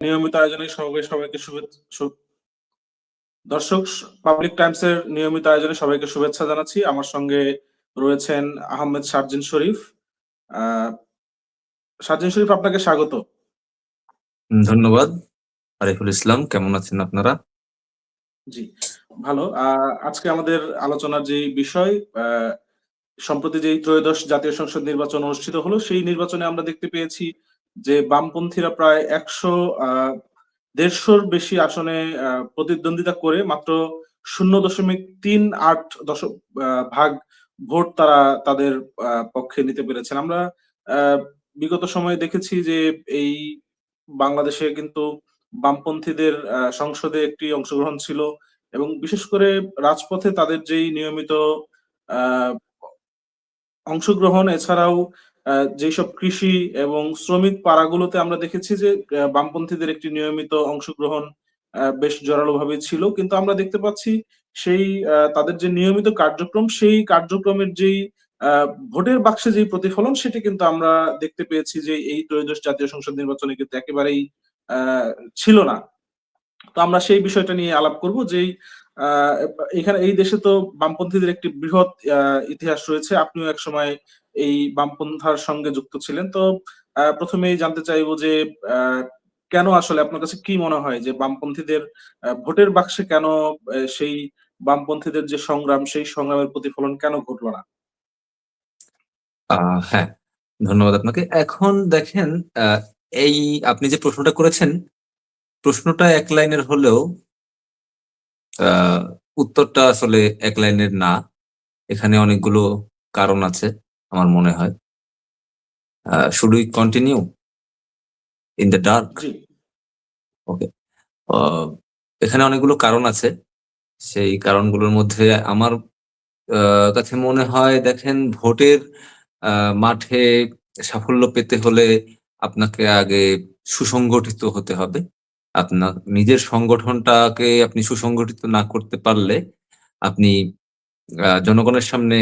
নিয়মিত আয়োজনে সবাইকে দর্শক পাবলিক টাইমস এর নিয়মিত আয়োজনে সবাইকে শুভেচ্ছা জানাচ্ছি। আমার সঙ্গে রয়েছেন আহমেদ শারজিন শরীফ। শারজিন শরীফ, আপনাকে স্বাগত। ধন্যবাদ। আরিফুল ইসলাম, কেমন আছেন আপনারা? জি, ভালো। আজকে আমাদের আলোচনার যে বিষয়, সম্প্রতি যে ত্রয়োদশ জাতীয় সংসদ নির্বাচন অনুষ্ঠিত হলো, সেই নির্বাচনে আমরা দেখতে পেয়েছি যে বামপন্থীরা প্রায় 150-র বেশি আসনে প্রতিদ্বন্দ্বিতা করে মাত্র 0.38 ভাগ ভোট তারা তাদের পক্ষে নিতে পেরেছেন। আমরা বিগত সময়ে দেখেছি যে এই বাংলাদেশে কিন্তু বামপন্থীদের সংসদে একটি অংশগ্রহণ ছিল এবং বিশেষ করে রাজপথে তাদের যেই নিয়মিত আহ অংশগ্রহণ, এছাড়াও যেসব কৃষি এবং শ্রমিক পাড়াগুলোতে আমরা দেখেছি যে বামপন্থীদের একটি নিয়মিত অংশগ্রহণ বেশ জোরালোভাবে ছিল। কিন্তু আমরা দেখতে পাচ্ছি সেই তাদের যে নিয়মিত কার্যক্রম, সেই কার্যক্রমের যেই ভোটের বাক্সে যেই প্রতিফলন, সেটি কিন্তু আমরা দেখতে পেয়েছি যে এই ত্রয়োদশ জাতীয় সংসদ নির্বাচনে কিন্তু একেবারেই ছিল না। তো আমরা সেই বিষয়টা নিয়ে আলাপ করব যে এখানে এই দেশে তো বামপন্থীদের একটি বৃহৎ ইতিহাস রয়েছে। আপনিও একসময় এই বামপন্থার সঙ্গে যুক্ত ছিলেন। তো প্রথমেই জানতে চাইবো যে কেন আসলে আপনার কাছে কি মনে হয় যে বামপন্থীদের ভোটের বাক্সে কেন সেই বামপন্থীদের যে সংগ্রাম, সেই সংগ্রামের প্রতিফলন কেন ঘটলো না? হ্যাঁ, ধন্যবাদ আপনাকে। এখন দেখেন, এই আপনি যে প্রশ্নটা করেছেন, প্রশ্নটা এক লাইনের হলেও উত্তরটা আসলে এক লাইনের না। এখানে অনেকগুলো কারণ আছে আমার মনে হয়। Should we continue in the dark? জি, ওকে। এখানে অনেকগুলো কারণ আছে। সেই কারণগুলোর মধ্যে আমার কাছে মনে হয়, দেখেন, ভোটের মাঠে সাফল্য পেতে হলে আপনাকে আগে সুসংগঠিত হতে হবে। আপনার নিজের সংগঠনটাকে আপনি সুসংগঠিত না করতে পারলে আপনি জনগণের সামনে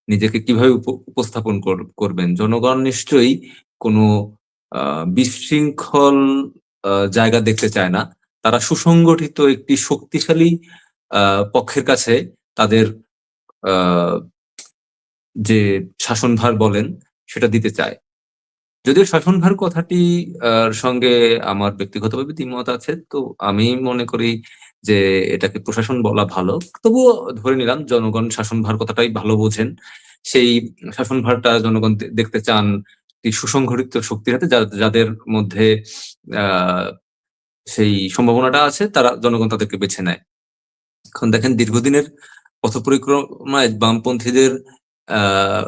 নিজেকে কিভাবে উপস্থাপন করবেন? জনগণ নিশ্চয়ই কোনো বিশৃঙ্খল জায়গা দেখতে চায় না। তারা সুসংগঠিত একটি শক্তিশালী পক্ষের কাছে তাদের আহ যে শাসনভার বলেন সেটা দিতে চায়। যদিও শাসনভার কথাটি সঙ্গে আমার ব্যক্তিগতভাবে দ্বিমত আছে। তো আমি মনে করি যে এটাকে প্রশাসন বলা ভালো। তবুও ধরে নিলাম জনগণ শাসনভার কথাটাই ভালো বোঝেন। সেই শাসনভারটা জনগণ দেখতে চান একটি সুসংগঠিত শক্তির হাতে, যাদের মধ্যে আহ সেই সম্ভাবনাটা আছে, তারা জনগণ তাদেরকে বেছে নেয়। এখন দেখেন, দীর্ঘদিনের পথপরিক্রমায় বামপন্থীদের আহ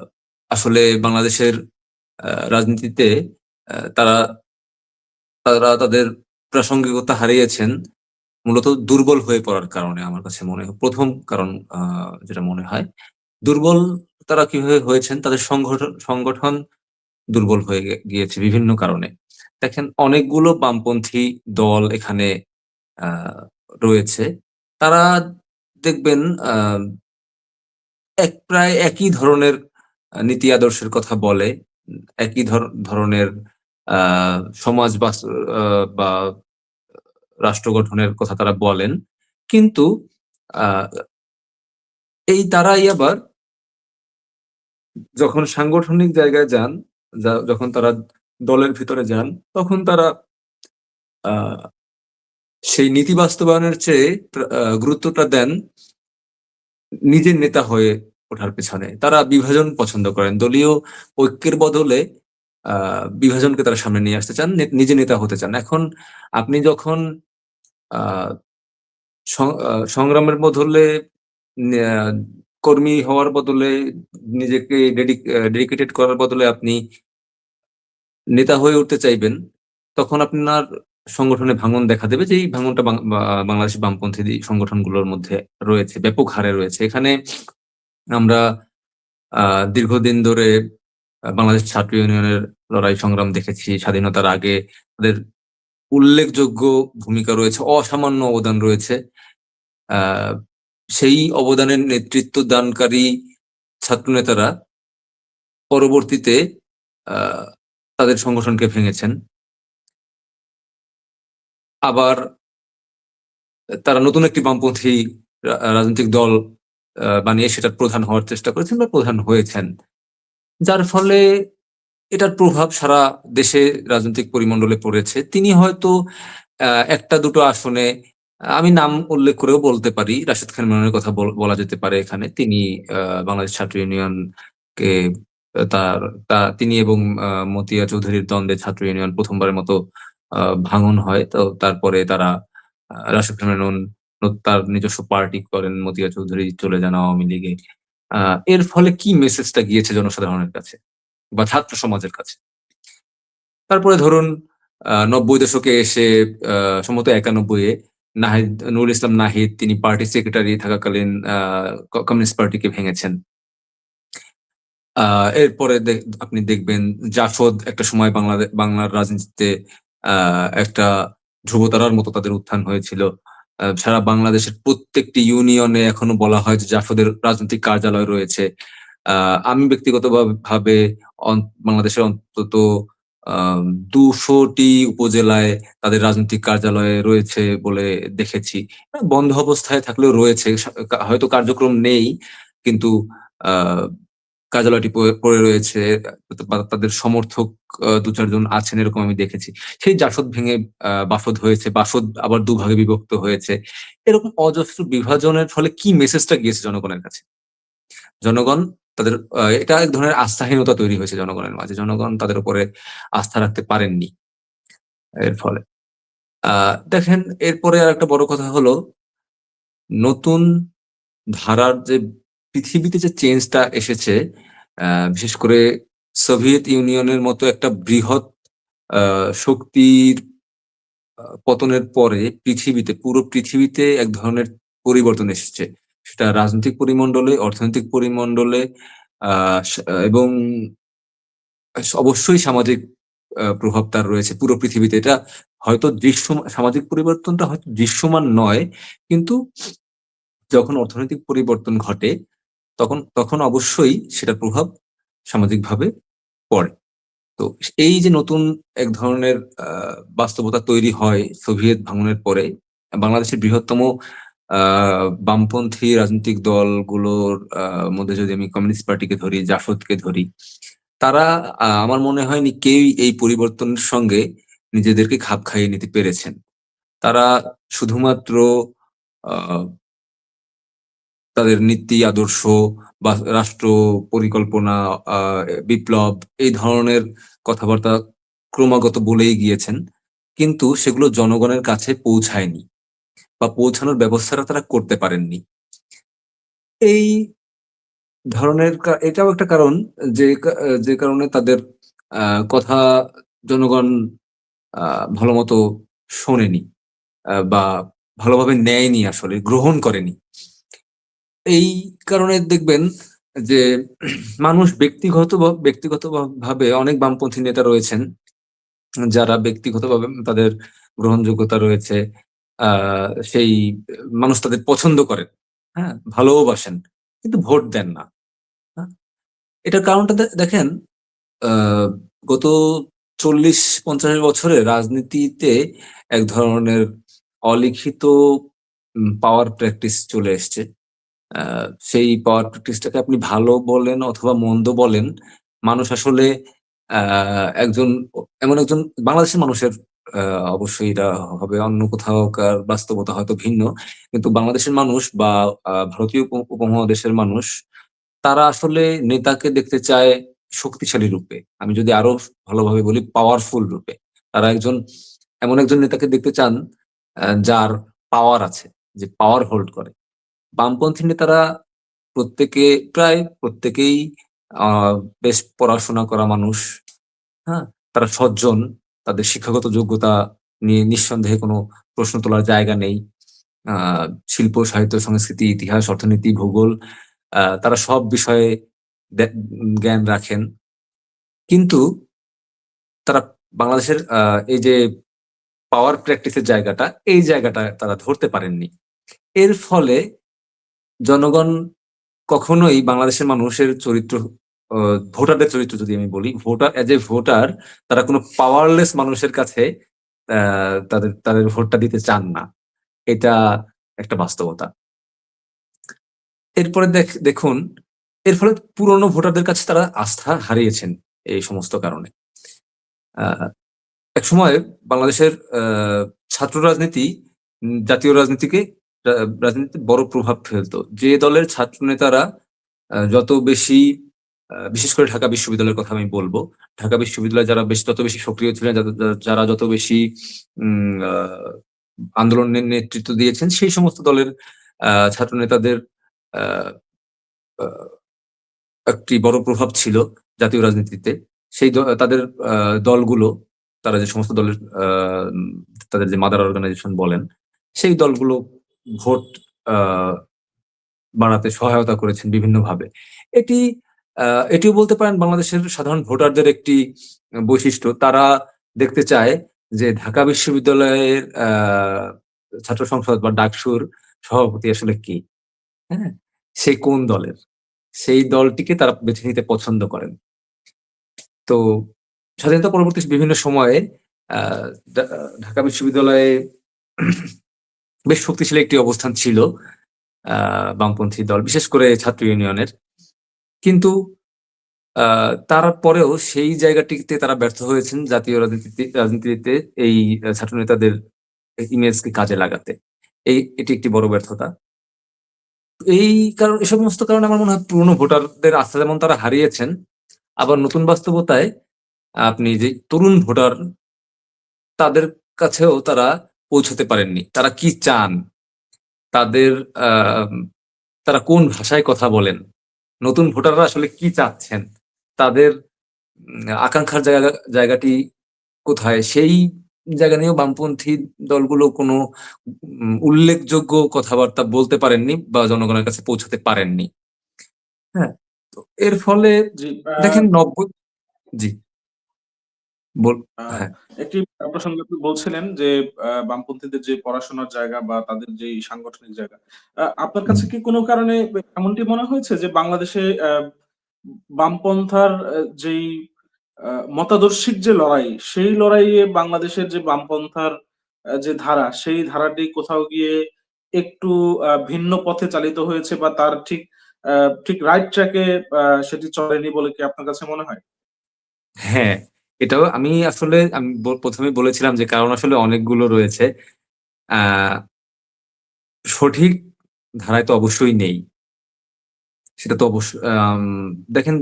আসলে বাংলাদেশের রাজনীতিতে তারা তারা তাদের প্রাসঙ্গিকতা হারিয়েছেন মূলত দুর্বল হয়ে পড়ার কারণে। আমার কাছে মনে হয় প্রথম কারণ যেটা মনে হয়, দুর্বল তারা কিভাবে হয়েছেন, তাদের সংগঠন দুর্বল হয়ে গিয়েছে বিভিন্ন কারণে। দেখেন, অনেকগুলো বামপন্থী দল এখানে রয়েছে। তারা দেখবেন প্রায় একই ধরনের নীতি আদর্শের কথা বলে, একই ধরনের সমাজ বা রাষ্ট্র গঠনের কথা তারা বলেন। কিন্তু এই তারাই আবার যখন সাংগঠনিক জায়গায় যান, যখন তারা দলের ভিতরে যান, তখন তারা সেই নীতি বাস্তবায়নের চেয়ে গুরুত্বটা দেন নিজের নেতা হয়ে ওঠার পেছনে। তারা বিভাজন পছন্দ করেন। দলীয় ঐক্যের বদলে বিভাজনকে তারা সামনে নিয়ে আসতে চান, নিজে নেতা হতে চান। এখন আপনি যখন সংগ্রামের বদলে কর্মী হওয়ার বদলে, নিজেকে ডেডিকেটেড করার বদলে আপনি নেতা হয়ে উঠতে চাইবেন, তখন আপনার সংগঠনে ভাঙন দেখা দেবে। যে এই ভাঙনটা বাংলাদেশের বামপন্থী সংগঠনগুলোর মধ্যে রয়েছে, ব্যাপক হারে রয়েছে। এখানে আমরা দীর্ঘদিন ধরে বাংলাদেশ ছাত্র ইউনিয়নের লড়াই সংগ্রাম দেখেছি। স্বাধীনতার আগে তাদের উল্লেখযোগ্য ভূমিকা রয়েছে, অসামান্য অবদান রয়েছে। সেই অবদানের নেতৃত্ব দানকারী ছাত্রনেতারা পরবর্তীতে তাদের সংগঠনকে ভেঙেছেন। আবার তারা নতুন একটি বামপন্থী রাজনৈতিক দল বানিয়ে সেটার প্রধান হওয়ার চেষ্টা করেছেন বা প্রধান হয়েছেন, যার ফলে এটার প্রভাব সারা দেশে রাজনৈতিক পরিমণ্ডলে পড়েছে। তিনি হয়তো একটা দুটো আসনে, আমি নাম উল্লেখ করেও বলতে পারি, রাশেদ খান মেননের কথা বলা যেতে পারে এখানে। তিনি বাংলাদেশ ছাত্র ইউনিয়ন কে তিনি এবং মতিয়া চৌধুরীর দ্বন্দ্বে ছাত্র ইউনিয়ন প্রথমবারের মতো ভাঙন হয়। তো তারপরে তারা রাশেদ খান মেনন তার নিজস্ব পার্টি করেন, মতিয়া চৌধুরী চলে যান আওয়ামী লীগে। এর ফলে কি মেসেজটা গিয়েছে জনসাধারণের কাছে বা ছাত্র সমাজের কাছে? তারপরে ধরুন ৯০ দশকে এসে সম্ভবত ৯১-এ নুরুল ইসলাম নাহিদ তিনি পার্টি সেক্রেটারি থাকাকালীন কমিউনিস্ট পার্টিকে ভেঙেছেন। এরপরে আপনি দেখবেন জাসদ একটা সময় বাংলার রাজনীতিতে একটা ধ্রুবতারার মতো তাদের উত্থান হয়েছিল। সারা বাংলাদেশের প্রত্যেকটি ইউনিয়নে এখনো বলা হয় যে জাসদের রাজনৈতিক কার্যালয় রয়েছে। আমি ব্যক্তিগতভাবে বাংলাদেশের অন্তত ২০০টি উপজেলায় তাদের রাজনৈতিক কার্যালয় রয়েছে বলে দেখেছি। বন্ধ অবস্থায় থাকলেও রয়েছে, হয়তো কার্যক্রম নেই, কিন্তু কার্যালয়টি পড়ে রয়েছে, তাদের সমর্থক ২-৪ জন আছেন এরকম আমি দেখেছি। সেই জাসদ ভেঙে বাসদ হয়েছে, বাসদ আবার দুভাগে বিভক্ত হয়েছে। এরকম অজস্র বিভাজনের ফলে কি মেসেজটা গিয়েছে জনগণের কাছে? জনগণ তাদের এটা এক ধরনের আস্থাহীনতা তৈরি হয়েছে জনগণের মাঝে। জনগণ তাদের উপরে আস্থা রাখতে পারেননি এর ফলে। দেখেন, এরপরে আরেকটা বড় কথা হলো নতুন ধারার যে পৃথিবীতে যে চেঞ্জটা এসেছে, বিশেষ করে সোভিয়েত ইউনিয়নের মতো একটা বৃহৎ শক্তির পতনের পরে পুরো পৃথিবীতে এক ধরনের পরিবর্তন এসেছে। সেটা রাজনৈতিক পরিমণ্ডলে, অর্থনৈতিক পরিমণ্ডলে এবং অবশ্যই সামাজিক প্রভাব তার রয়েছে পুরো পৃথিবীতে। এটা হয়তো সামাজিক পরিবর্তনটা হয়তো দৃশ্যমান নয়, কিন্তু যখন অর্থনৈতিক পরিবর্তন ঘটে তখন অবশ্যই সেটার প্রভাব সামাজিকভাবে পড়ে। তো এই যে নতুন এক ধরনের বাস্তবতা তৈরি হয় সোভিয়েত ভাঙনের পরে, বাংলাদেশের বৃহত্তম বামপন্থী রাজনৈতিক দলগুলোর মধ্যে যদি আমি কমিউনিস্ট পার্টিকে ধরি, জাসদকে ধরি, তারা আমার মনে হয়নি কেউই এই পরিবর্তনের সঙ্গে নিজেদেরকে খাপ খাইয়ে নিতে পেরেছেন। তারা শুধুমাত্র তাদের নীতি আদর্শ বা রাষ্ট্র পরিকল্পনা, বিপ্লব, এই ধরনের কথাবার্তা ক্রমাগত বলেই গিয়েছেন, কিন্তু সেগুলো জনগণের কাছে পৌঁছায়নি বা পৌঁছানোর ব্যবস্থাটা তারা করতে পারেননি। এই ধরনের এটাও একটা কারণ যে কারণে তাদের কথা জনগণ ভালোমতো শোনেনি বা ভালোভাবে নেয়নি, আসলে গ্রহণ করেনি। এই কারণে দেখবেন যে মানুষ ব্যক্তিগতভাবে অনেক বামপন্থী নেতা রয়েছেন যারা ব্যক্তিগতভাবে তাদের গ্রহণযোগ্যতা রয়েছে, সেই মানুষ তাদের পছন্দ করেন, হ্যাঁ, ভালোবাসেন, কিন্তু ভোট দেন না। হ্যাঁ? এটার কারণটা দেখেন, গত ৪০-৫০ বছরে রাজনীতিতে এক ধরনের অলিখিত পাওয়ার প্র্যাকটিস চলে এসছে। সেই পাওয়ার প্র্যাকটিসটাকে আপনি ভালো বলেন অথবা মন্দ বলেন, মানুষ আসলে একজন এমন একজন বাংলাদেশের মানুষের, অবশ্যই এটা হবে, অন্য কোথাওকার বাস্তবতা হয়তো ভিন্ন। কিন্তু বাংলাদেশের মানুষ বা ভারতীয় উপমহাদেশের মানুষ, তারা আসলে নেতাকে দেখতে চায় শক্তিশালী রূপে। আমি যদি আরো ভালোভাবে বলি, পাওয়ারফুল রূপে। তারা এমন একজন নেতাকে দেখতে চান যার পাওয়ার আছে, যে পাওয়ার হোল্ড করে। বামপন্থী নেতারা প্রায় প্রত্যেকেই আ বেশ পড়াশোনা করা মানুষ, হ্যাঁ? তারা সজ্জন, তাদের শিক্ষাগত যোগ্যতা নিয়ে নিঃসন্দেহে কোনো প্রশ্ন তোলার জায়গা নেই। আ শিল্প, সাহিত্য, সংস্কৃতি, ইতিহাস, অর্থনীতি, ভূগোল, তারা সব বিষয়ে জ্ঞান রাখেন। কিন্তু তারা বাংলাদেশের এই যে পাওয়ার প্র্যাকটিস এর জায়গাটা, এই জায়গাটা তারা ধরতে পারেননি। এর ফলে জনগণ কখনোই বাংলাদেশের মানুষের চরিত্র, ভোটারদের চরিত্র যদি আমি বলি, ভোটার এজ এ ভোটার তারা কোনো পাওয়ারলেস মানুষের কাছে তাদের তাদের ভোটটা দিতে চান না। এটা একটা বাস্তবতা। এরপরে দেখুন, এর ফলে পুরনো ভোটারদের কাছে তারা আস্থা হারিয়েছেন এই সমস্ত কারণে। আহ, একসময় বাংলাদেশের ছাত্র রাজনীতি জাতীয় রাজনীতিতে বড় প্রভাব ফেলতো। যে দলের ছাত্র নেতারা যত বেশি, বিশেষ করে ঢাকা বিশ্ববিদ্যালয়ের কথা আমি বলবো, ঢাকা বিশ্ববিদ্যালয়ে যারা যত বেশি সক্রিয় ছিলেন, যারা যত বেশি আন্দোলনের নেতৃত্ব দিয়েছেন, সেই সমস্ত দলের ছাত্র নেতাদের একটি বড় প্রভাব ছিল জাতীয় রাজনীতিতে। সেই তাদের দলগুলো, তারা যে সমস্ত দলের তাদের যে মাদার অর্গানাইজেশন বলেন, সেই দলগুলো ভোট বাড়াতে সহায়তা করেছেন বিভিন্নভাবে। এটিও বলতে পারেন বাংলাদেশের সাধারণ ভোটারদের একটি বৈশিষ্ট্য। তারা দেখতে চায় যে ঢাকা বিশ্ববিদ্যালয়ের ছাত্র সংসদ বা ডাকসুর সভাপতি আসলে কি, হ্যাঁ, সে কোন দলের, সেই দলটিকে তারা বেছে নিতে পছন্দ করেন। তো স্বাধীনতা পরবর্তী বিভিন্ন সময়ে ঢাকা বিশ্ববিদ্যালয়ে বেশ শক্তিশালী একটি অবস্থান ছিল বামপন্থী দল, বিশেষ করে ছাত্র ইউনিয়নের। কিন্তু তারপরেও সেই জায়গাটিতে তারা ব্যর্থ হয়েছেন জাতীয় রাজনীতিতে এই ছাত্র নেতাদের ইমেজকে কাজে লাগাতে। এটি একটি বড় ব্যর্থতা। এই কারণ, এই সমস্ত কারণে আমার মনে হয় পুরনো ভোটারদের আস্থা যেমন তারা হারিয়েছেন, আবার নতুন বাস্তবতায় আপনি যে তরুণ ভোটার, তাদের কাছেও তারা পৌঁছতে পারেননি। তারা কি চান, তাদের তারা কোন ভাষায় কথা বলেন, নতুন ভোটাররা আসলে কি চাচ্ছেন, তাদের আকাঙ্ক্ষার জায়গাটি কোথায়, সেই জায়গা নিয়েও বামপন্থী দলগুলো কোনো উল্লেখযোগ্য কথাবার্তা বলতে পারেননি বা জনগণের কাছে পৌঁছাতে পারেননি। হ্যাঁ, তো এর ফলে দেখেন জি হ্যাঁ, একটি প্রসঙ্গে আপনি বলছিলেন যে বামপন্থীদের যে পড়াশোনার জায়গা বা তাদের যে সাংগঠনিক জায়গা, আপনার কাছে কি কোনো কারণে এমনটি মনে হয়েছে যে বাংলাদেশে বামপন্থার যেই মতাদর্শিক যে লড়াই, সেই লড়াইয়ে বাংলাদেশের যে বামপন্থার যে ধারা, সেই ধারাটি কোথাও গিয়ে একটু ভিন্ন পথে চালিত হয়েছে বা তার ঠিক রাইট ট্র্যাকে সেটি চলেনি বলে কি আপনার কাছে মনে হয়? হ্যাঁ, এটাও আমি আসলে প্রথমে বলেছিলাম যে কারণ আসলে অনেকগুলো রয়েছে। সঠিক ধারায় তো অবশ্যই নেই, সেটা তো অবশ্যই। দেখেন,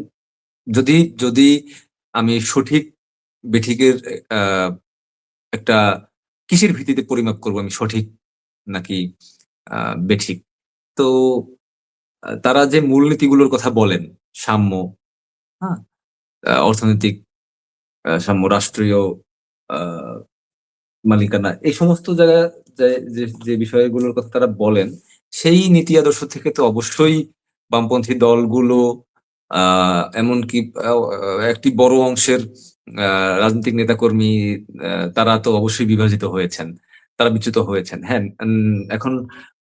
যদি যদি আমি সঠিক বেঠিকের একটা কিসের ভিত্তিতে পরিমাপ করব আমি সঠিক নাকি বেঠিক? তো তারা যে মূলনীতিগুলোর কথা বলেন, সাম্য, হ্যাঁ, অর্থনৈতিক সাম্য, রাষ্ট্রীয় মালিকানা, এই সমস্ত জায়গায় যে বিষয়গুলোর কথা তারা বলেন, সেই নীতি আদর্শ থেকে তো অবশ্যই বামপন্থী দলগুলো, এমনকি একটি বড় অংশের রাজনৈতিক নেতাকর্মী, তারা তো অবশ্যই বিভাজিত হয়েছেন, তারা বিচ্যুত হয়েছেন। হ্যাঁ, এখন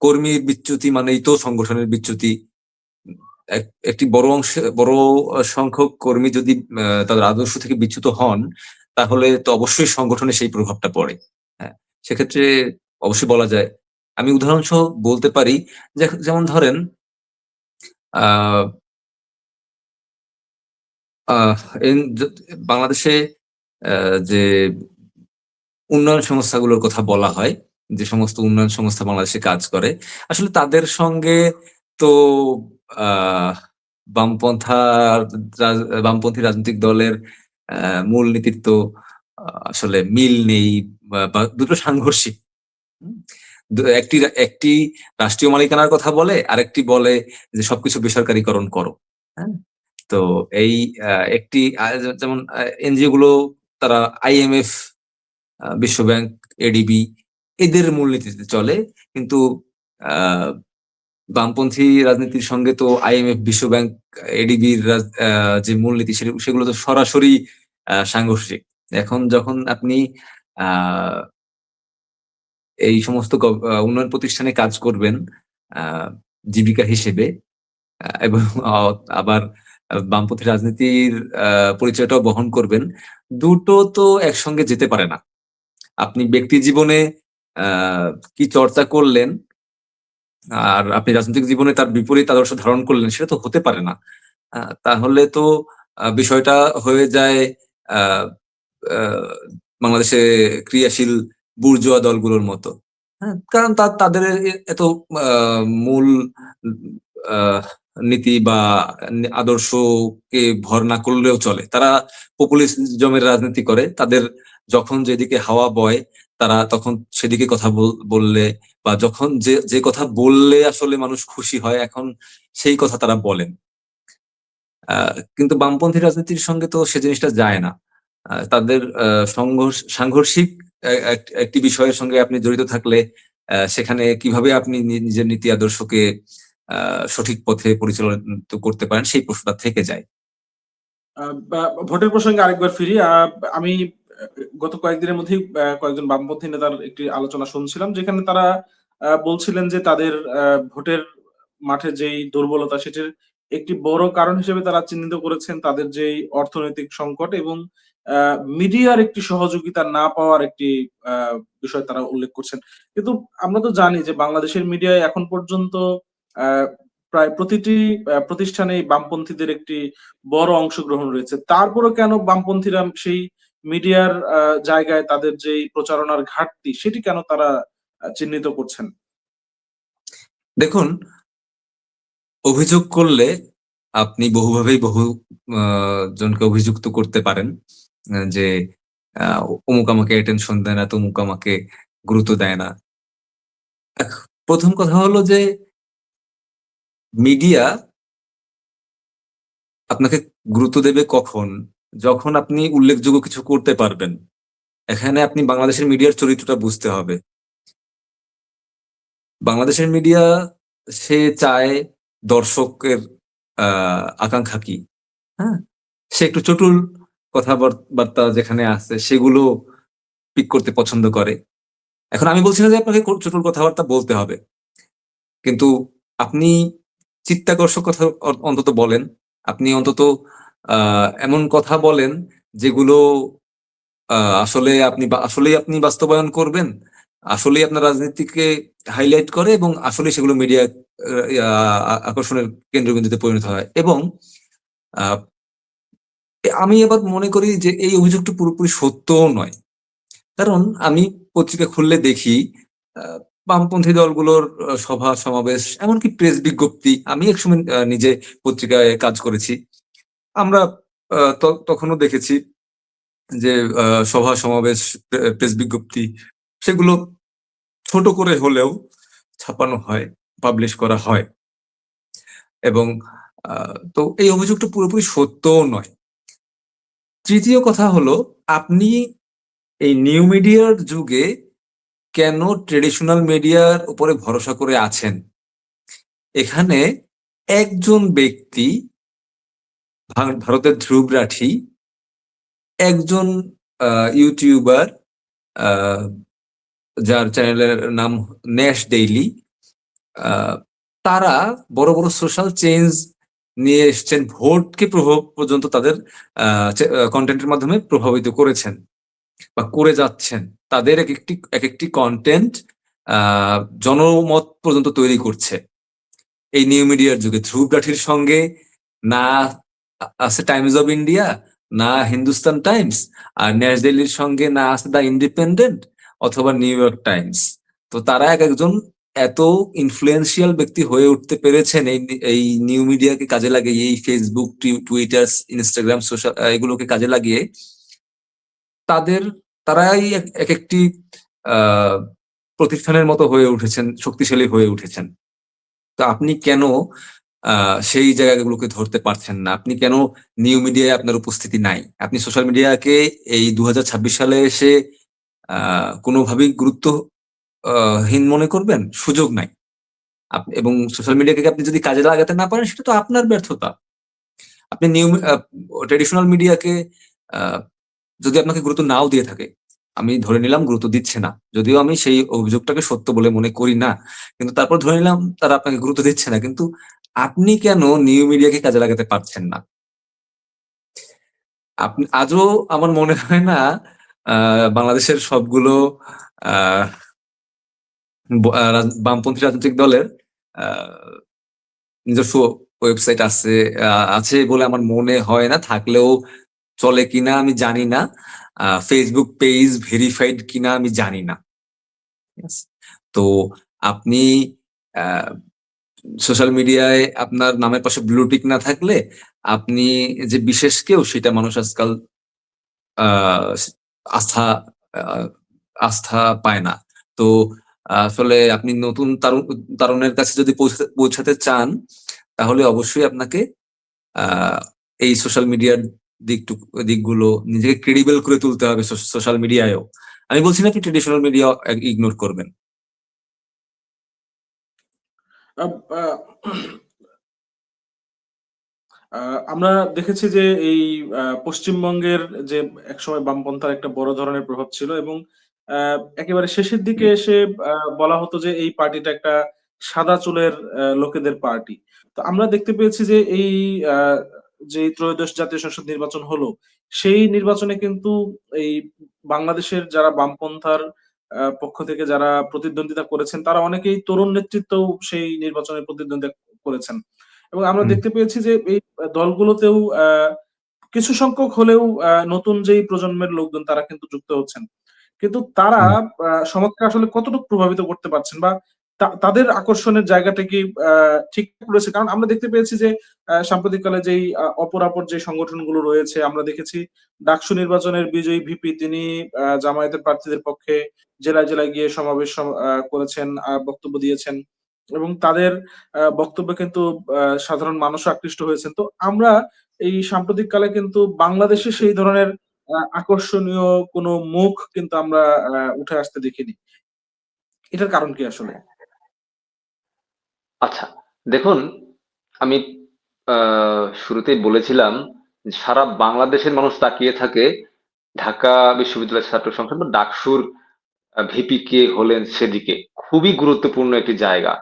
কর্মীর বিচ্যুতি মানেই তো সংগঠনের বিচ্যুতি। একটি বড় সংখ্যক কর্মী যদি তাদের আদর্শ থেকে বিচ্যুত হন, তাহলে তো অবশ্যই সংগঠনে সেই প্রভাবটা পড়ে। হ্যাঁ, সেক্ষেত্রে অবশ্যই বলা যায়। আমি উদাহরণসহ বলতে পারি, যেমন ধরেন আহ আহ বাংলাদেশে যে উন্নয়ন সংস্থাগুলোর কথা বলা হয়, যে সমস্ত উন্নয়ন সংস্থা বাংলাদেশে কাজ করে, আসলে তাদের সঙ্গে তো আহ বামপন্থী রাজনৈতিক দলের মূলনীতির তো আসলে মিল নেই, বা দুটো সাংঘর্ষিক। হুম? একটি একটি রাষ্ট্রীয় মালিকানার কথা বলে, আরেকটি বলে যে সবকিছু বেসরকারীকরণ করো। হ্যাঁ, তো এই একটি যেমন এনজিও গুলো, তারা আইএমএফ, বিশ্বব্যাংক, এডিবি, এদের মূলনীতিতে চলে। কিন্তু আহ বামপন্থী রাজনীতির সঙ্গে তো আইএমএফ, বিশ্বব্যাংক, এডিবির যে মূলনীতি, সেগুলো তো সরাসরি সাংঘর্ষিক। এখন যখন আপনি আহ এই সমস্ত উন্নয়ন প্রতিষ্ঠানে কাজ করবেন জীবিকা হিসেবে, এবং আবার বামপন্থী রাজনীতির পরিচয়টাও বহন করবেন, দুটো তো একসঙ্গে যেতে পারে না। আপনি ব্যক্তি জীবনে কি চর্চা করলেন আর আপনি রাজনৈতিক জীবনে তার বিপরীত আদর্শ ধারণ করলেন, সেটা তো হতে পারে না। তাহলে তো বিষয়টা হয়ে যায় আহ আহ, বাংলাদেশে ক্রিয়াশীল বুর্জোয়া দলগুলোর মতো। হ্যাঁ, কারণ তাদের এত মূল আহ, নীতি বা আদর্শকে ভর না করলেও চলে। তারা পপুলিজমের রাজনীতি করে। তাদের যখন যেদিকে হাওয়া বয় তারা তখন সেদিকে কথা বললে, বা যখন যে যে কথা বললে আসলে মানুষ খুশি হয়, এখন সেই কথা তারা বলেন। কিন্তু বামপন্থী রাজনীতির সঙ্গে তো সে জিনিসটা যায় না। তাদের সাংঘর্ষিক একটি বিষয়ের সঙ্গে আপনি জড়িত থাকলে সেখানে কিভাবে আপনি নিজের নীতি আদর্শকে সঠিক পথে পরিচালিত করতে পারেন, সেই প্রশ্নটা থেকে যায়। ভোটের প্রসঙ্গে আরেকবার ফিরি। আমি গত কয়েকদিনের মধ্যেই কয়েকজন বামপন্থী নেতার একটি আলোচনা শুনছিলাম, যেখানে তারা বলছিলেন যে তাদের ভোটের মাঠে যেই দুর্বলতা, সেটির একটি বড় কারণ হিসেবে তারা চিহ্নিত করেছেন তাদের যেই অর্থনৈতিক সংকট এবং মিডিয়ার একটি সহযোগিতা না পাওয়ার একটি বিষয় তারা উল্লেখ করছেন। কিন্তু আমরা তো জানি যে বাংলাদেশের মিডিয়ায় এখন পর্যন্ত আহ প্রায় প্রতিটি প্রতিষ্ঠানে বামপন্থীদের একটি বড় অংশগ্রহণ রয়েছে। তারপরেও কেন বামপন্থীরা সেই মিডিয়ার জায়গায় তাদের যেই প্রচারণার ঘাটতি, সেটি কেন তারা চিহ্নিত করছেন? দেখুন, অভিযোগ করলে আপনি বহুভাবেই বহু জনকে অভিযুক্ত করতে পারেন যে অমুক আমাকে অ্যাটেনশন দেয় না, তমুক আমাকে গুরুত্ব দেয় না। প্রথম কথা হলো যে মিডিয়া আপনাকে গুরুত্ব দেবে কখন? যখন আপনি উল্লেখযোগ্য কিছু করতে পারবেন। এখানে আপনি বাংলাদেশের মিডিয়ার চরিত্রটা বুঝতে হবে। বাংলাদেশের মিডিয়া সে চায় দর্শকের আকাঙ্ক্ষা কি, হ্যাঁ, সে একটু চটুল কথাবার্তা যেখানে আছে সেগুলো পিক করতে পছন্দ করে। এখন আমি বলছি না যে আপনাকে চটুল কথাবার্তা বলতে হবে, কিন্তু আপনি চিত্তাকর্ষক কথা অন্তত বলেন। আপনি অন্তত এমন কথা বলেন যেগুলো আসলেই আপনি বাস্তবায়ন করবেন, আসলেই আপনার রাজনীতিকে হাইলাইট করে এবং আসলে সেগুলো মিডিয়া আকর্ষণের কেন্দ্রবিন্দুতে পরিণত হয়। এবং আহ, আমি আবার মনে করি যে এই অভিযোগটা পুরোপুরি সত্যও নয়। কারণ আমি পত্রিকা খুললে দেখি আহ, বামপন্থী দলগুলোর সভা সমাবেশ, এমনকি প্রেস বিজ্ঞপ্তি। আমি একসময় নিজে পত্রিকায় কাজ করেছি। আমরা তখনও দেখেছি যে সভা সমাবেশ, প্রেস বিজ্ঞপ্তি, সেগুলো ছোট করে হলেও ছাপানো হয়, পাবলিশ করা হয়। এবং তো এই অভিযোগটা পুরোপুরি সত্যও নয়। তৃতীয় কথা হলো, আপনি এই নিউ মিডিয়ার যুগে কেন ট্রেডিশনাল মিডিয়ার উপরে ভরসা করে আছেন? এখানে একজন ব্যক্তি, ভারতের ধ্রুব রাঠি, একজন ইউটিউবার যার চ্যানেলের নাম ন্যাশ ডেইলি, তারা বড় বড় সোশ্যাল চেঞ্জ নিয়ে এসছেন, ভোটকে প্রভাব পর্যন্ত তাদের কন্টেন্টের মাধ্যমে প্রভাবিত করেছেন বা করে যাচ্ছেন। তাদের এক একটি কন্টেন্ট জনমত পর্যন্ত তৈরি করছে। এই নিউ মিডিয়ার যুগে ধ্রুব রাঠির সঙ্গে না আছে টাইমস অফ ইন্ডিয়া, না হিন্দুস্তান টাইমস, আর ন্যাশ ডেইলির সঙ্গে না আছে দ্য ইন্ডিপেন্ডেন্ট অথবা নিউ ইয়র্ক টাইমস। তো তারা এক একজন এত ইনফ্লুয়েন্সিয়াল ব্যক্তি হয়ে উঠতে পেরেছেন এই নিউ মিডিয়াকে কাজে লাগিয়ে, এই ফেসবুক, টুইটার, ইনস্টাগ্রাম, সোশ্যাল এগুলোকে কাজে লাগিয়ে তারাই এক একটি প্রতিষ্ঠানের মতো হয়ে উঠেছেন, শক্তিশালী হয়ে উঠেছেন। তো আপনি কেন সেই জায়গাগুলোকে ধরতে পারছেন না? আপনি কেন নিউ মিডিয়ায় আপনার উপস্থিতি নাই? আপনি সোশ্যাল মিডিয়াকে এই 2026 সালে এসে কোনোভাবেই গুরুত্বহীন মনে করবেন? সুযোগ নাই। এবং সোশ্যাল মিডিয়াকে আপনি যদি কাজে লাগাতে না পারেন, সেটা তো আপনার ব্যর্থতা। আপনি ট্রেডিশনাল মিডিয়াকে যদি আপনাকে গুরুত্ব নাও দিয়ে থাকে, আমি ধরে নিলাম গুরুত্ব দিচ্ছে না, যদিও আমি সেই অভিযোগটাকে সত্য বলে মনে করি না, কিন্তু তারপর ধরে নিলাম তারা আপনাকে গুরুত্ব দিচ্ছে না, কিন্তু আপনি কেন নিউ মিডিয়াকে কাজে লাগাতে পারছেন না? আপনি আজও, আমার মনে হয় না বাংলাদেশের সবগুলো আহ, বামপন্থী রাজনৈতিক দলের আহ, নিজস্ব ওয়েবসাইট আছে বলে আমার মনে হয় না, থাকলেও চলে কিনা আমি জানি না, ফেসবুক পেজ ভেরিফাইড কিনা আমি জানি না। ঠিক আছে? তো আপনি সোশ্যাল মিডিয়ায় আপনার নামের পাশে ব্লু টিক না থাকলে আপনি যে বিশেষ কেউ সেটা মানুষ আজকাল আহ, আস্থা আহ, আস্থা পায় না। তো আসলে আপনি নতুন তারুণের কাছে যদি পৌঁছাতে চান তাহলে অবশ্যই আপনাকে আহ, এই সোশ্যাল মিডিয়ার দিকগুলো নিজেকে ক্রেডিবল করে তুলতে হবে সোশ্যাল মিডিয়ায়ও। আমি বলছি না আপনি ট্রেডিশনাল মিডিয়া ইগনোর করবেন। আহ, আহ, আমরা দেখেছি যে এই পশ্চিমবঙ্গের যে একসময় বামপন্থার একটা বড় ধরনের প্রভাব ছিল, এবং একেবারে শেষের দিকে এসে বলা হতো যে এই পার্টিটা একটা সাদা চুলের লোকেদের পার্টি। তো আমরা দেখতে পেয়েছি যে এই যে ত্রয়োদশ জাতীয় সংসদ নির্বাচন হলো, সেই নির্বাচনে কিন্তু এই বাংলাদেশের যারা বামপন্থার পক্ষ থেকে যারা প্রতিদ্বন্দ্বিতা করেছেন তারা অনেকেই তরুণ নেতৃত্ব সেই নির্বাচনে প্রতিদ্বন্দ্বিতা করেছেন। এবং আমরা দেখতে পেয়েছি যে এই দলগুলোতেও কিছু সংখ্যক হলেও নতুন যেই প্রজন্মের লোকজন তারা কিন্তু যুক্ত হচ্ছেন, কিন্তু তারা সমাজকে আসলে কতটুকু প্রভাবিত করতে পারছেন, বা তাদের আকর্ষণের জায়গাটা কি ঠিক রয়েছে? কারণ আমরা দেখতে পেয়েছি যে সাম্প্রতিককালে যেই অপরাপর যে সংগঠনগুলো রয়েছে, আমরা দেখেছি ডাকসু নির্বাচনের বিজয়ী ভিপি তিনি জামায়াতের প্রার্থীদের পক্ষে জেলায় জেলায় গিয়ে সমাবেশ করেছেন, বক্তব্য দিয়েছেন, এবং তাদের বক্তব্যে কিন্তু সাধারণ মানুষও আকৃষ্ট হয়েছেন। তো আমরা এই সাম্প্রতিক কালে কিন্তু বাংলাদেশে সেই ধরনের আকর্ষণীয় কোনো মুখ কিন্তু আমরা উঠে আসতে দেখিনি। এটার কারণ কি আসলে? আচ্ছা, দেখুন, আমি শুরুতেই বলেছিলাম যে সারা বাংলাদেশের মানুষ তাকিয়ে থাকে ঢাকা বিশ্ববিদ্যালয়ের ছাত্র সংসদ বা ডাকসুর ভিপি কে হলেন সেদিকে। খুবই গুরুত্বপূর্ণ একটি জায়গা।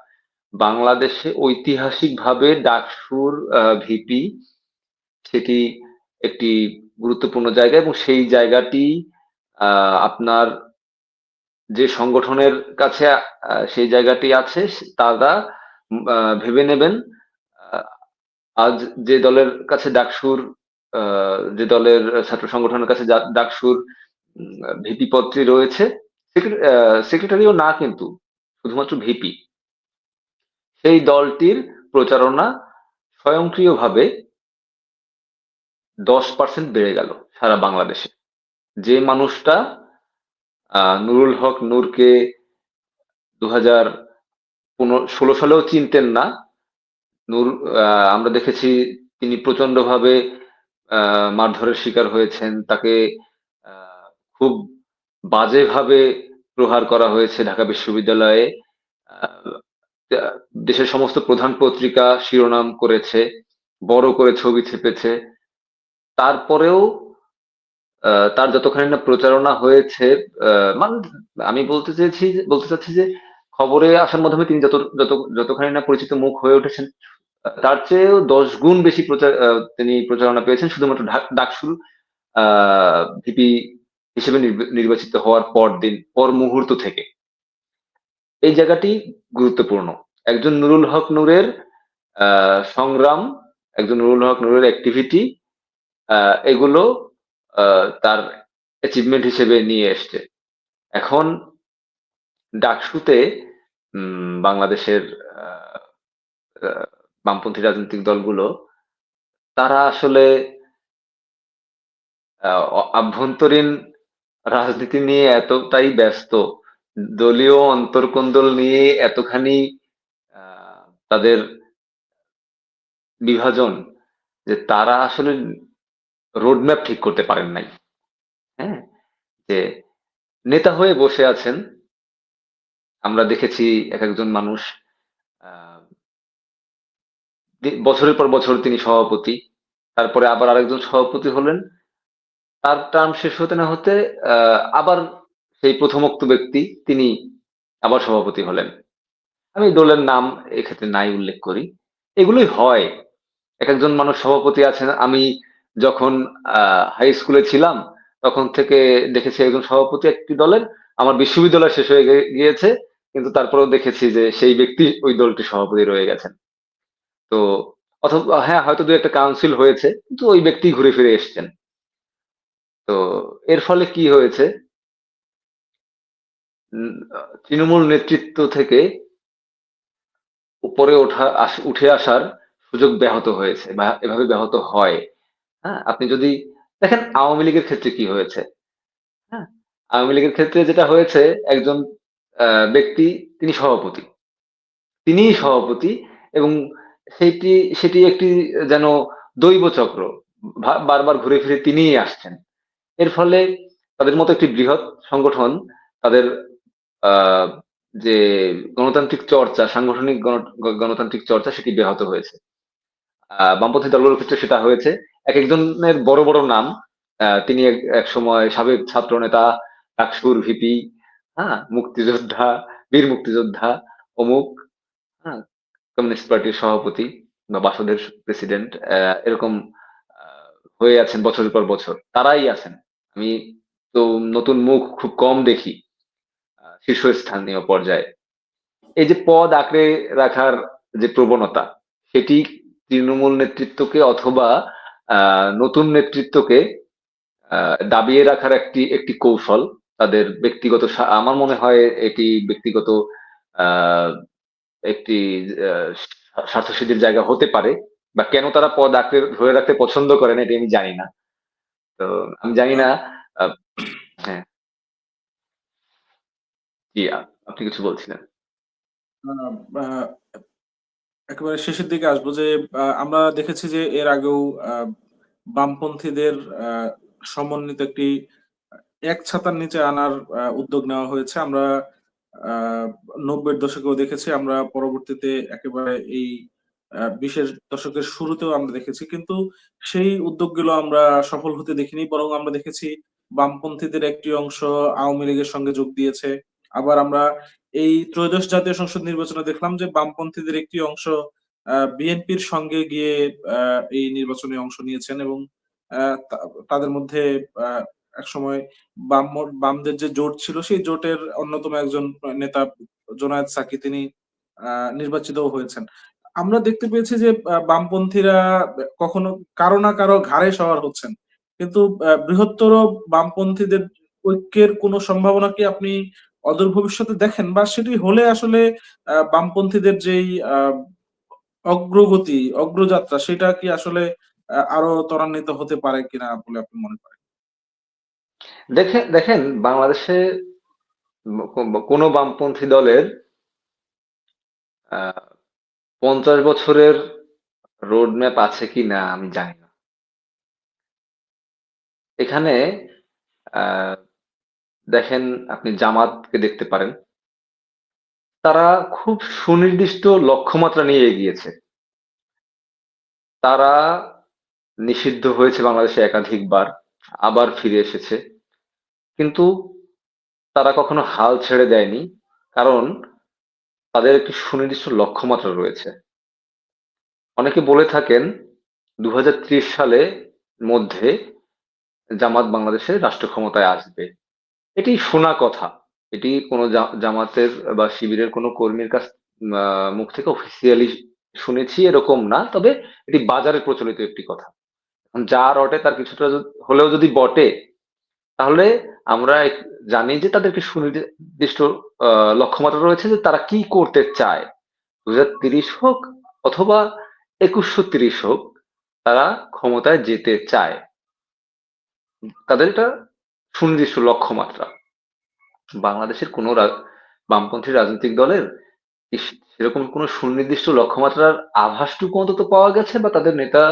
বাংলাদেশে ঐতিহাসিকভাবে ডাকসুর ভিপি সেটি একটি গুরুত্বপূর্ণ জায়গা, এবং সেই জায়গাটি আপনার যে সংগঠনের কাছে সেই জায়গাটি আছে তারা ভেবে নেবেন আজ যে দলের কাছে ডাকসুর যে দলের ছাত্র সংগঠনের কাছে ডাকসুর ভিপি পদটি রয়েছে, সেক্রেটারিও না কিন্তু, শুধুমাত্র ভিপি, সেই দলটির প্রচারণা স্বয়ংক্রিয়ভাবে 10% বেড়ে গেল সারা বাংলাদেশে। যে মানুষটা নুরুল হক নূরকে 2016 সালেও চিনতেন না, নূর আমরা দেখেছি তিনি প্রচন্ডভাবে মারধরের শিকার হয়েছেন, তাকে খুব বাজেভাবে প্রহার করা হয়েছে ঢাকা বিশ্ববিদ্যালয়ে। আহ, দেশের সমস্ত প্রধান পত্রিকা শিরোনাম করেছে, বড় করে ছবি ছেপেছে। তারপরেও তার যতখানি না প্রচারণা হয়েছে, মানে আমি বলতে চাচ্ছি যে খবরে আসার মাধ্যমে তিনি যতখানি না পরিচিত মুখ হয়ে উঠেছেন, তার চেয়েও 10 গুণ বেশি তিনি প্রচারণা পেয়েছেন শুধুমাত্র ডাকসুর ভিপি হিসেবে নির্বাচিত হওয়ার পর মুহূর্ত থেকে। এই জায়গাটি গুরুত্বপূর্ণ। একজন নুরুল হক নূরের সংগ্রাম, একজন নুরুল হক নূরের অ্যাক্টিভিটি, এগুলো তার অ্যাচিভমেন্ট হিসেবে নিয়ে এসছে। এখন ডাকসুতে বাংলাদেশের বামপন্থী রাজনৈতিক দলগুলো তারা আসলে আভ্যন্তরীণ রাজনীতি নিয়ে এতটাই ব্যস্ত, দলীয় অন্তর্কোন্দল নিয়ে এতখানি তাদের বিভাজন, যে তারা আসলে রোডম্যাপ ঠিক করতে পারেন নাই। হ্যাঁ, যে নেতা হয়ে বসে আছেন। আমরা দেখেছি এক একজন মানুষ বছরের পর বছর তিনি সভাপতি, তারপরে আবার আরেকজন সভাপতি হলেন, তার টার্ম শেষ হতে না হতে আবার সেই প্রথমোক্ত ব্যক্তি তিনি আবার সভাপতি হলেন। আমি দলের নাম এক্ষেত্রে নাই উল্লেখ করি। এগুলোই হয়, এক একজন মানুষ সভাপতি আছেন। আমি যখন হাই স্কুলে ছিলাম তখন থেকে দেখেছি একজন সভাপতি একটি দলের, আমার বিশ্ববিদ্যালয় শেষ হয়ে গিয়েছে, কিন্তু তারপরেও দেখেছি যে সেই ব্যক্তি ওই দলটির সভাপতি রয়ে গেছেন। তো অথবা হ্যাঁ, হয়তো দু একটা কাউন্সিল হয়েছে, কিন্তু ওই ব্যক্তি ঘুরে ফিরে এসছেন। তো এর ফলে কি হয়েছে, তৃণমূল নেতৃত্ব থেকে উপরে উঠে আসার সুযোগ ব্যাহত হয়েছে বা এভাবে ব্যাহত হয়। হ্যাঁ, আপনি যদি দেখেন আওয়ামী লীগের ক্ষেত্রে কি হয়েছে। হ্যাঁ, আওয়ামী লীগের ক্ষেত্রে যেটা হয়েছে, একজন ব্যক্তি, তিনি সভাপতি, তিনিই সভাপতি, এবং সেটি সেটি একটি যেন দৈব চক্র, বারবার ঘুরে ফিরে তিনিই আসছেন। এর ফলে তাদের মতো একটি বৃহৎ সংগঠন, তাদের আহ, যে গণতান্ত্রিক চর্চা, সাংগঠনিক গণতান্ত্রিক চর্চা, সেটি ব্যাহত হয়েছে। বামপন্থী দলগুলোর ক্ষেত্রে সেটা হয়েছে। এক একজনের বড় বড় নাম, তিনি এক সময় সাবেক ছাত্র নেতা, ডাকসুর ভিপি, হ্যাঁ, মুক্তিযোদ্ধা, বীর মুক্তিযোদ্ধা, অমুক, হ্যাঁ, কমিউনিস্ট পার্টির সভাপতি বা বাসদের প্রেসিডেন্ট, এরকম আহ, হয়ে আছেন বছরের পর বছর, তারাই আছেন। আমি তো নতুন মুখ খুব কম দেখি শীর্ষস্থানীয় পর্যায়ে। এই যে পদ আঁকড়ে রাখার যে প্রবণতা, সেটি তৃণমূল নেতৃত্বকে অথবা নতুন নেতৃত্বকে দাবিয়ে রাখার একটি একটি কৌশল। তাদের ব্যক্তিগত আমার মনে হয় এটি ব্যক্তিগত আহ একটি আহ, স্বার্থসিদ্ধির জায়গা হতে পারে, বা কেন তারা পদ আঁকড়ে ধরে রাখতে পছন্দ করে না, এটি আমি জানি না। তো আমি জানি না। আহ, হ্যাঁ, জি, আপনি কিছু বলছিলেন। আহ, আহ, একেবারে শেষের দিকে আসবো যে আমরা দেখেছি যে এর আগেও বামপন্থীদের সমন্বিত একটি এক ছাতার নিচে আনার উদ্যোগ নেওয়া হয়েছে। আমরা 90-এর দশকেও দেখেছি, আমরা পরবর্তীতে একেবারে এই 20-এর দশকের শুরুতেও আমরা দেখেছি, কিন্তু সেই উদ্যোগগুলো আমরা সফল হতে দেখিনি, বরং আমরা দেখেছি বামপন্থীদের একটি অংশ আওয়ামী লীগের সঙ্গে যোগ দিয়েছে। আবার আমরা এই ত্রয়োদশ জাতীয় সংসদ নির্বাচনে দেখলাম যে বামপন্থীদের একটি অংশ বিএনপির সঙ্গে গিয়ে এই নির্বাচনে অংশ নিয়েছেন, এবং তাদের মধ্যে একসময় বামদের যে জোট ছিল, সেই জোটের অন্যতম একজন নেতা জোনায়েদ সাকি, তিনি নির্বাচিতও হয়েছেন। আমরা দেখতে পেয়েছি যে বামপন্থীরা কখনো কারো না কারো ঘাড়ে সওয়ার হচ্ছেন, কিন্তু বৃহত্তর বামপন্থীদের ঐক্যের কোনো সম্ভাবনা কি আপনি অদূর ভবিষ্যতে দেখেন, বা সেটি হলে আসলে বামপন্থীদের যেই অগ্রগতি, অগ্রযাত্রা, সেটা কি আসলে আরো ত্বরান্বিত হতে পারে কিনা বলে আপনি মনে করেন? দেখেন দেখেন বাংলাদেশে কোনো বামপন্থী দলের 50 বছরের রোড ম্যাপ আছে কি না আমি জানি না। এখানে আহ, দেখেন, আপনি জামাতকে দেখতে পারেন, তারা খুব সুনির্দিষ্ট লক্ষ্যমাত্রা নিয়ে এগিয়েছে। তারা নিষিদ্ধ হয়েছে বাংলাদেশে একাধিকবার, আবার ফিরে এসেছে, কিন্তু তারা কখনো হাল ছেড়ে দেয়নি, কারণ তাদের একটি সুনির্দিষ্ট লক্ষ্যমাত্রা রয়েছে। অনেকে বলে থাকেন 2030 সালে মধ্যে জামাত বাংলাদেশে রাষ্ট্র ক্ষমতায় আসবে। এটি শোনা কথা, এটি কোনো জামাতের বা শিবিরের কোনো কর্মীর মুখ থেকে অফিসিয়ালি শুনেছি এরকম না, তবে এটি বাজারে প্রচলিত একটি কথা। এখন যা রটে তার কিছুটা হলেও যদি বটে, তাহলে আমরা জানি যে তাদেরকে সুনির্দিষ্ট লক্ষ্যমাত্রা রয়েছে, যে তারা কি করতে চায়। 2030 হোক অথবা 2130 হোক, তারা ক্ষমতায় যেতে চায়। তাদের এটা সুনির্দিষ্ট লক্ষ্যমাত্রা। বাংলাদেশের কোনো বামপন্থী রাজনৈতিক দলের সেরকম কোনো সুনির্দিষ্ট লক্ষ্যমাত্রার আভাসটুকু অন্তত পাওয়া গেছে, বা তাদের নেতা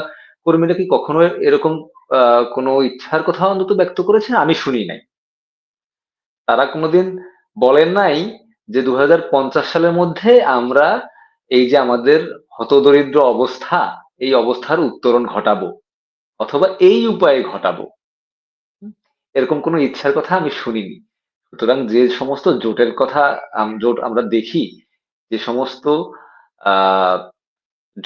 কর্মীরা কি কখনো এরকম কোনো ইচ্ছার কথা অন্তত ব্যক্ত করেছেন আমি শুনি নাই। তারা কোনোদিন বলেন নাই যে 2050 সালের মধ্যে আমরা এই যে আমাদের হতদরিদ্র অবস্থা, এই অবস্থার উত্তরণ ঘটাবো, অথবা এই উপায়ে ঘটাবো। এরকম কোনো ইচ্ছার কথা আমি শুনিনি। সুতরাং যে সমস্ত জোটের কথা, জোট আমরা দেখি, যে সমস্ত আহ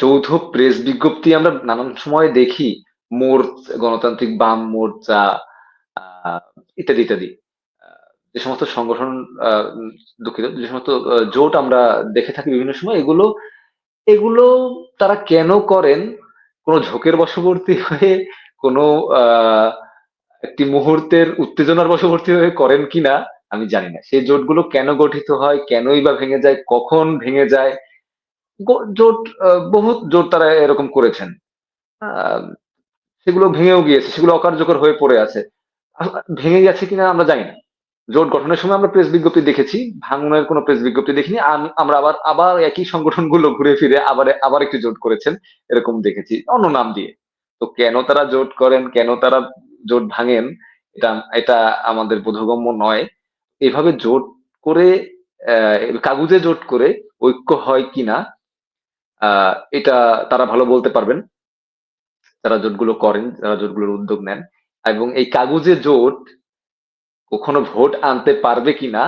যৌথ প্রেস বিজ্ঞপ্তি আমরা নানান সময় দেখি, গণতান্ত্রিক বাম মোর্চা, ইত্যাদি ইত্যাদি। যে সমস্ত সংগঠন, দুঃখিত, যে সমস্ত জোট আমরা দেখে থাকি বিভিন্ন সময়, এগুলো এগুলো তারা কেন করেন? কোনো ঝোঁকের বশবর্তী হয়ে, কোনো একটি মুহূর্তের উত্তেজনার বশবর্তী হয়ে করেন কিনা আমি জানি না। সেই জোটগুলো কেন গঠিত হয়, কেনই বা ভেঙে যায়, কখন ভেঙে যায়? জোট, বহুত জোট তারা এরকম করেছেন। আহ, সেগুলো ভেঙেও গিয়েছে, সেগুলো অকার্যকর হয়ে পড়ে আছে। ভেঙে গেছে কিনা আমরা জানি না। জোট গঠনের সময় আমরা প্রেস বিজ্ঞপ্তি দেখেছি, ভাঙনের কোনো প্রেস বিজ্ঞপ্তি দেখিনি। আমরা আবার আবার একই সংগঠনগুলো ঘুরে ফিরে আবার আবার একটি জোট করেছেন, এরকম দেখেছি অন্য নাম দিয়ে। তো কেন তারা জোট করেন, কেন তারা জোট ভাঙেন, এটা এটা আমাদের বোধগম্য নয়। এভাবে জোট করে, কাগজে জোট করে ঐক্য হয় কিনা, এটা তারা ভালো বলতে পারবেন, যারা জোটগুলো করেন, যারা জোটগুলোর উদ্যোগ নেন। এবং এই কাগজে জোট কখনো ভোট আনতে পারবে কিনা,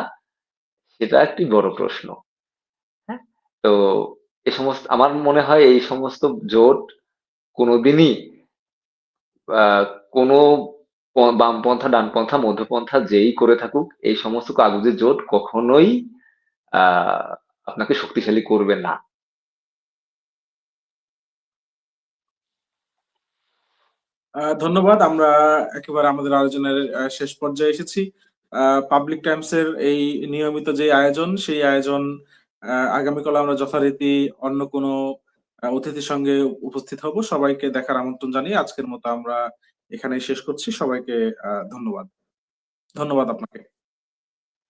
সেটা একটি বড় প্রশ্ন। হ্যাঁ, তো এই সমস্ত, আমার মনে হয় এই সমস্ত জোট কোনোদিনই কোনো বামপন্থা, ডানপন্থা, মধ্যপন্থা যেই করে থাকুক, এই সমস্ত কাগজের জোট কখনোই আহ আপনাকে শক্তিশালী করবে না। ধন্যবাদ। আমরা একেবারে আমাদের আলোচনার শেষ পর্যায়ে এসেছি। পাবলিক টাইমস এর এই নিয়মিত যে আয়োজন, সেই আয়োজন আগামীকাল আমরা যথারীতি অন্য কোনো অতিথির সঙ্গে উপস্থিত হব। সবাইকে দেখার আমন্ত্রণ জানিয়ে আজকের মতো আমরা এখানেই শেষ করছি। সবাইকে ধন্যবাদ। ধন্যবাদ আপনাকে।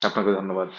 আপনাকে ধন্যবাদ।